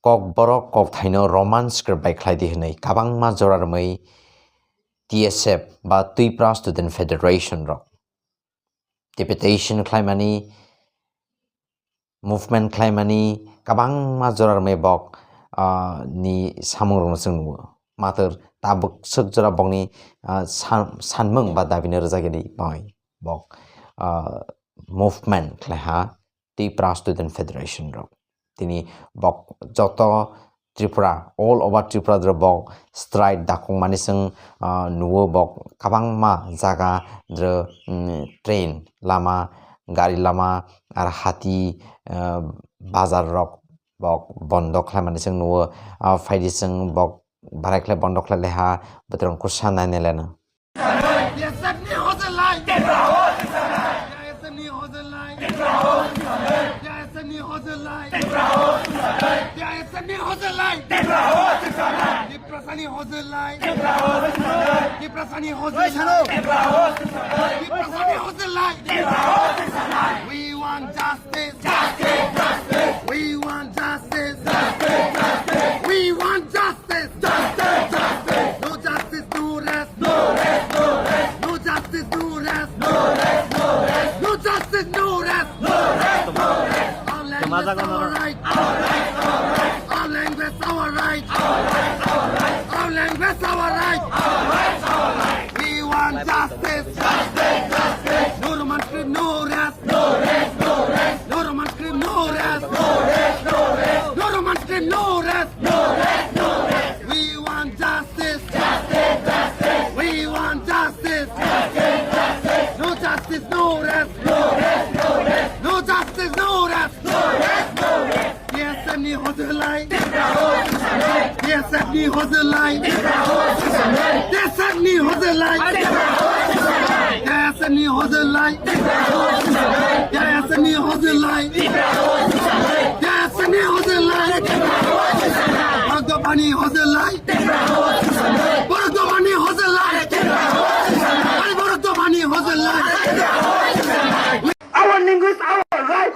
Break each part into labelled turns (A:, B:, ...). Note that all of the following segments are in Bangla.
A: kok borok kok thaino romance script by khlaidi hnai kabangma jorarmai TSF ba Tripura Student Federation rok deputation khlaimani movement khlaimani kabangma jorarmai bok ni samung rong sung mater tabuk suk jora bongni sanmung ba dabine rojagedi bai bok movement khlaiha Tripura Student Federation rok tini bok joto Tripura all over Tripura dro bok strike dakong manisung nuwo bok kabangma jaga dro train lama gari lama ar hati bazar rok bok bondo khlaimanisung nuwo faidisung bok barakhle bondo khlaiha botrong kusana nelena
B: We want justice. Justice. Justice. We want justice. Justice. Justice. We want justice. Justice. Justice. No justice, no rest. No rest. No rest. No justice, no rest. No rest. No rest. No justice, no rest. No rest. No rest. Our language, our right. Our right. Our right. Our language, our right. Our right. Our right. Our language, our right. Our right. Our right. We want justice. Justice. Justice. No romance, no rest. No rest. No rest. No romance, no rest. No rest. No rest. No romance, no rest. No rest. No rest. We want justice. Justice. Justice. We want justice. Justice. Justice. No justice, no rest. No rest. No rest. No justice, no rest. No rest. No rest. Yes, and the hustle line. Yes, and the hustle line. Yes, and the hustle line. Yes, and the hustle line. Yes, and the hustle line. Yes, and the hustle line. Bhagwani hustle line. Bhagwani hustle line. Bhagwani hustle line. Our language, our right.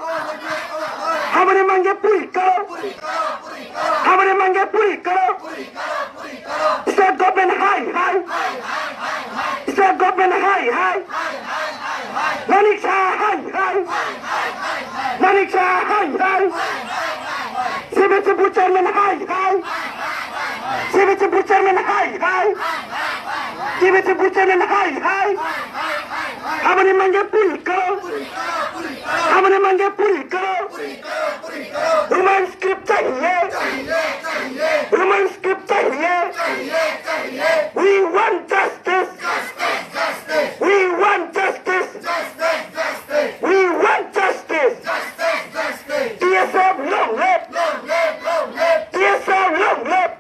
B: हमारे मांगे पूरी करो हमारे मांगे पूरी करो स्टेट गवर्नमेंट हाई हाई स्टेट गवर्नमेंट हाई हाई नानिक्षा हाई हाई नानिक्षा हाई हाई सीबीसी बुचरमैन हाई हाई सीबीसी बुचरमैन हाई हाई सीबीसी बुचरमैन हाई हाई हमारे मांगे पूरी करो हमारे मांगे पूरी करो ह्यूमन स्क्रिप्ट चाहिए ह्यूमन स्क्रिप्ट चाहिए We want justice. We want justice. We want justice. TSF long live. TSF long live.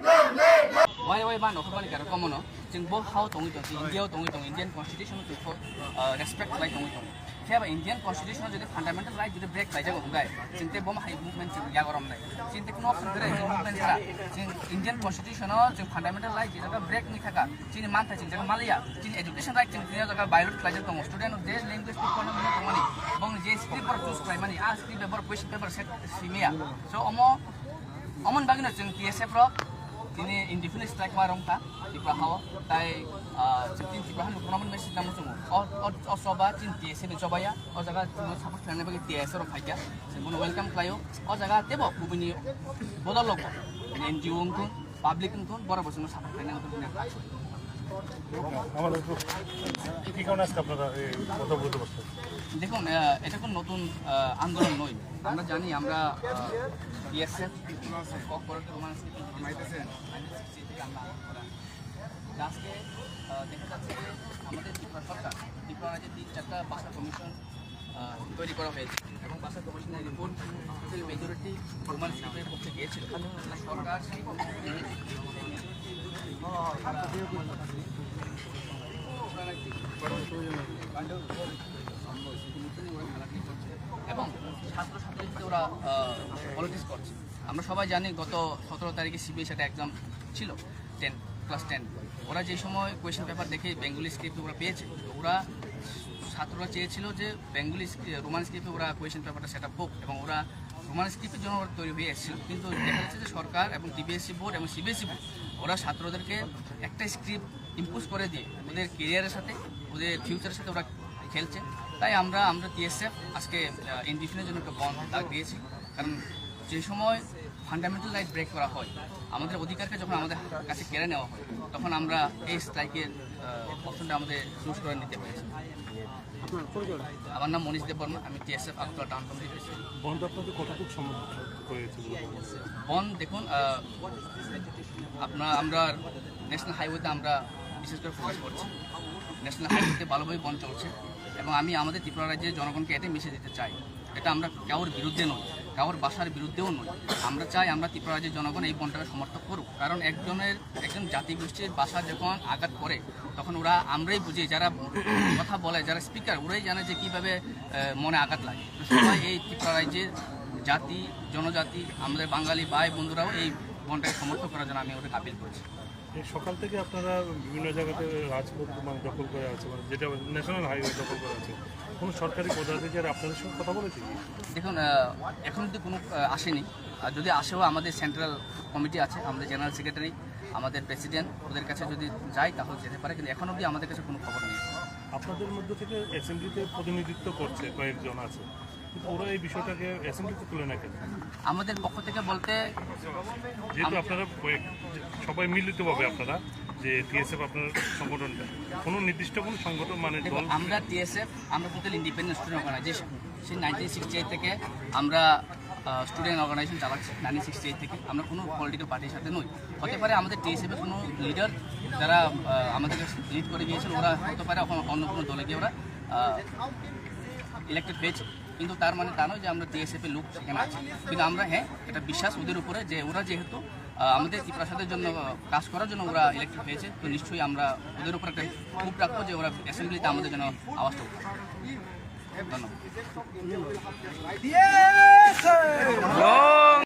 C: Why ban no khabani kar komono jing bo how tongi tong India tongi tong Indian constitution to respect like tongi tong kaya Indian constitution jodi fundamental right jodi break kai jago gai jinte bom high movement ya gorom nai jinte kono option kare movement kara jing Indian constitution jing fundamental right jaga break ni thaka jing mantha jing jaga malia jing education right jing jaga biology class tong student of this language to kono mane tomani bong je script per choose kai mani a script paper question paper set simia so omon bagino jing TSF ro ini indefinite strike marong ta Tripura hawa tai tin Tripura han kono men message namu sumo o soba tin TSF soba ya o jaga support khane bagi TSF ro phaja sen welcome klayo o jaga tebo bubini bodol log NGO ngkun public ngkun boro bosuno support khane ngkun ne কাজ
D: আমাদের কি কারণে আজকে আপনারা এই মতবিরোধ অবস্থা
C: দেখুন এটা কোন নতুন আন্দোলন নয় আমরা জানি আমরা বিএসএফ কোঅপারেটিভ রোমান্স মাইতেছেন আজকে দেখা যাচ্ছে যে আমাদের ত্রিপুরা সরকার ত্রিপুরা রাজ্যে 3-4টা ভাষা কমিশন তৈরি করা হয়েছে এবং ভাষা কমিশনের রিপোর্ট মেজরিটি রোমান্স স্ক্রিপ্টের পক্ষে গিয়েছিল সরকার সেই এবং ছাত্রছাত্রীদের ওরা পলিটিক্স করছে আমরা সবাই জানি গত 17 তারিখে সিবিএস একটা এক্সাম ছিল 10 ক্লাস 10 ওরা যে সময় কোয়েশ্চেন পেপার দেখে বেঙ্গলি স্ক্রিপ্ট ওরা পেয়েছে ওরা ছাত্ররা চেয়েছিল যে বেঙ্গলি রোমান স্ক্রিপ্টে ওরা কোয়েশ্চেন পেপারটা সেট আপ হোক এবং ওরা রোমান স্ক্রিপ্টের জন্য ওরা তৈরি হয়ে এসেছিল, কিন্তু দেখা যাচ্ছে যে সরকার এবং টিপিএসসি বোর্ড এবং সিবিএসসি বোর্ড ওরা ছাত্রদেরকে একটা স্ক্রিপ্ট ইম্পোজ করে দিয়ে ওদের কেরিয়ারের সাথে ওদের ফিউচারের সাথে ওরা খেলছে। তাই আমরা টিএসএফ আজকে ইনডিফিনের জন্য একটা বন্ধ ডাক দিয়েছি, কারণ যে সময় ফান্ডামেন্টাল রাইট ব্রেক করা হয়, আমাদের অধিকারকে যখন আমাদের কাছে কেড়ে নেওয়া হয়, তখন আমরা এই স্ট্রাইকের অপশনটা আমাদের চুজ করে নিতে পেরেছি। আমার নাম মনীষ দেববর্মা, আমি টিএসএফ আগরতলা টাউন কমিটির প্রেসিডেন্ট।
D: বন্ধ আপনাদের কতটুকু সমর্থন করেছে?
C: বন দেখুন, আমরা ন্যাশনাল হাইওয়েতে আমরা বিশেষ করে ফোকাস করছি। ন্যাশনাল হাইওয়েতে ভালোভাবে বন চলছে এবং আমি আমাদের ত্রিপুরা রাজ্যের জনগণকে এতে মিশে দিতে চাই। এটা আমরা কারোর বিরুদ্ধে নই, কারোর বাসার বিরুদ্ধেও নই। আমরা চাই আমরা ত্রিপুরা রাজ্যের জনগণ এই বনটাকে সমর্থন করুক, কারণ একজন জাতিগোষ্ঠীর বাসা যখন আঘাত করে তখন আমরাই বুঝি, যারা কথা বলে, যারা স্পিকার, ওরাই জানে যে কীভাবে মনে আঘাত লাগে। তো সবাই এই ত্রিপুরা রাজ্যের জাতি, জনজাতি, আমাদের বাঙালি ভাই বন্ধুরাও এই বনটাকে সমর্থন করার জন্য আমি ওদের আপিল করছি।
D: এই সকাল থেকে আপনারা বিভিন্ন জায়গাতে রাজপথ দখল করে আছে, মানে যেটা ন্যাশনাল হাইওয়ে দখল করে আছে, কোনো সরকারি পদাধিকারী আপনাদের সঙ্গে কথা বলেছে কি?
C: দেখুন, এখন অব্দি কোনো আসেনি, আর যদি আসেও আমাদের সেন্ট্রাল কমিটি আছে, আমাদের জেনারেল সেক্রেটারি, আমাদের প্রেসিডেন্ট, ওদের কাছে যদি যাই তাহলে যেতে পারে, কিন্তু এখন অবধি আমাদের কাছে কোনো খবর নেই।
D: আপনাদের মধ্যে থেকে অ্যাসেম্বলিতে প্রতিনিধিত্ব করছে কয়েকজন আছে, কিন্তু ওরা এই বিষয়টাকে অ্যাসেম্বলিতে তুলে না কেন?
C: আমাদের পক্ষ থেকে বলতে,
D: যেহেতু আপনারা সবাই মিলিতভাবে আপনারা যে টিএসএফ আপনার সংগঠনটা কোনো নির্দিষ্ট কোনো সংগঠন মানে দল,
C: আমরা টিএসএফ আমরা টোটাল ইন্ডিপেন্ডেন্ট স্টুডেন্ট অর্গানাইজেশন, সেই 1968 থেকে আমরা স্টুডেন্ট অর্গানাইজেশন চালাচ্ছি। 1968 থেকে আমরা কোনো পলিটিক্যাল পার্টির সাথে নই। হতে পারে আমাদের টিএসএফের কোনো লিডার যারা আমাদেরকে লিড করে গিয়েছেন, ওরা হতে পারে অন্য কোনো দলে গিয়ে ওরা ইলেক্টেড হয়েছে, কিন্তু তার মানে তা নয় যে আমরা টিএসএফের লোক সেখানে আছি। কিন্তু আমরা এটা বিশ্বাস ওদের উপরে যে ওরা যেহেতু আমাদের ত্রিপ্রাসাদের জন্য কাজ করার জন্য ওরা ইলেক্টেড হয়েছে, তো নিশ্চয়ই আমরা ওদের উপর একটা খুব রাখবো যে ওরা অ্যাসেম্বলিতে আমাদের জন্য আওয়াজটা উঠবে। ধন্যবাদ।